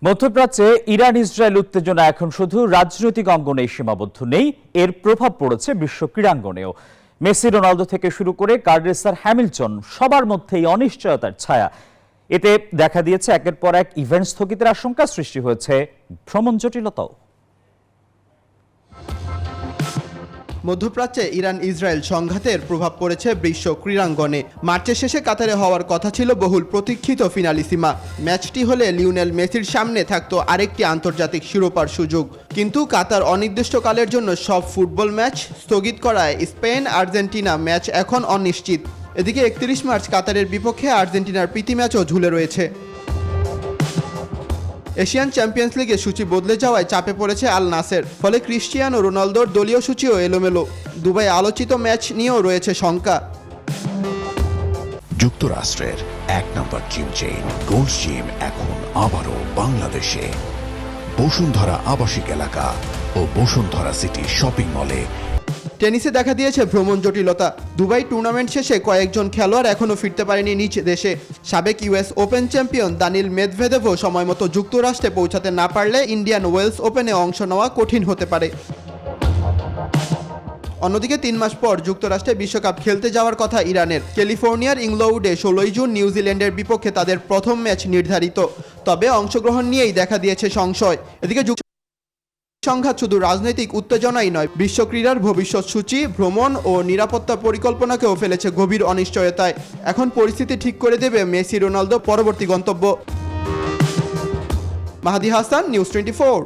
মধ্যপ্রাচ্যে Iran Israel উত্তেজনা এখন শুধু রাজনৈতিক অঙ্গনেই সীমাবদ্ধ নেই, এর প্রভাব পড়েছে বিশ্ব ক্রীড়াঙ্গনেও। মেসি, রোনালদো থেকে শুরু করে কার রেসার হ্যামিল্টন, সবার মধ্যেই অনিশ্চয়তার ছায়া। এতে দেখা দিয়েছে একের পর এক ইভেন্ট স্থগিতের আশঙ্কা, সৃষ্টি হয়েছে ভ্রমণ জটিলতাও। মধ্যপ্রাচ্যে ইরান ইসরায়েল সংঘাতের প্রভাব পড়েছে বিশ্ব ক্রীড়াঙ্গনে। মার্চের শেষে কাতারে হওয়ার কথা ছিল বহুল প্রতীক্ষিত ফিনালিসিমা। ম্যাচটি হলে লিওনেল মেসির সামনে থাকতো আরেকটি আন্তর্জাতিক শিরোপার সুযোগ, কিন্তু কাতার অনির্দিষ্টকালের জন্য সব ফুটবল ম্যাচ স্থগিত করায় স্পেন আর্জেন্টিনা ম্যাচ এখন অনিশ্চিত। এদিকে 31 মার্চ কাতারের বিপক্ষে আর্জেন্টিনার প্রীতি ম্যাচও ঝুলে রয়েছে। এশিয়ান চ্যাম্পিয়ন্স লিগে সূচি বদলে যাওয়ায় চাপে পড়েছে আল নাসের, ফলে ক্রিস্টিয়ানো রোনালদোর দলীয় সূচিও এলোমেলো। দুবাই আলোচিত ম্যাচ নিয়েও রয়েছে শঙ্কা। যুক্তরাষ্ট্রের এক নম্বর জিম চেইন গোল্ড জিম এখন আবারও বাংলাদেশে। বসুন্ধরা আবাসিক এলাকা ও বসুন্ধরা সিটি শপিং মলে। টেনিসে দেখা দিয়েছে ভ্রমণ জটিলতা। দুবাই টুর্নামেন্ট শেষে কয়েকজন খেলোয়াড় এখনও ফিরতে পারেনি নিজ দেশে। সাবেক ইউএস ওপেন চ্যাম্পিয়ন দানিল মেদভেদেভও সময়মতো যুক্তরাষ্ট্রে পৌঁছাতে না পারলে ইন্ডিয়ান ওয়েলস ওপেনে অংশ নেওয়া কঠিন হতে পারে। অন্যদিকে 3 মাস পর যুক্তরাষ্ট্রে বিশ্বকাপ খেলতে যাওয়ার কথা ইরানের। ক্যালিফোর্নিয়ার ইংলউডে 16 জুন নিউজিল্যান্ডের বিপক্ষে তাদের প্রথম ম্যাচ নির্ধারিত। তবে অংশগ্রহণ নিয়েই দেখা দিয়েছে সংশয়। এদিকে সংঘাত শুধু রাজনৈতিক উত্তেজনাই নয়, বিশ্ব ক্রীড়ার ভবিষ্যৎ সূচি, ভ্রমণ ও নিরাপত্তা পরিকল্পনাকেও ফেলেছে গভীর অনিশ্চয়তায়। এখন পরিস্থিতি ঠিক করে দেবে মেসি, রোনালদো পরবর্তী গন্তব্য। মাহাদি হাসান, নিউজ 24।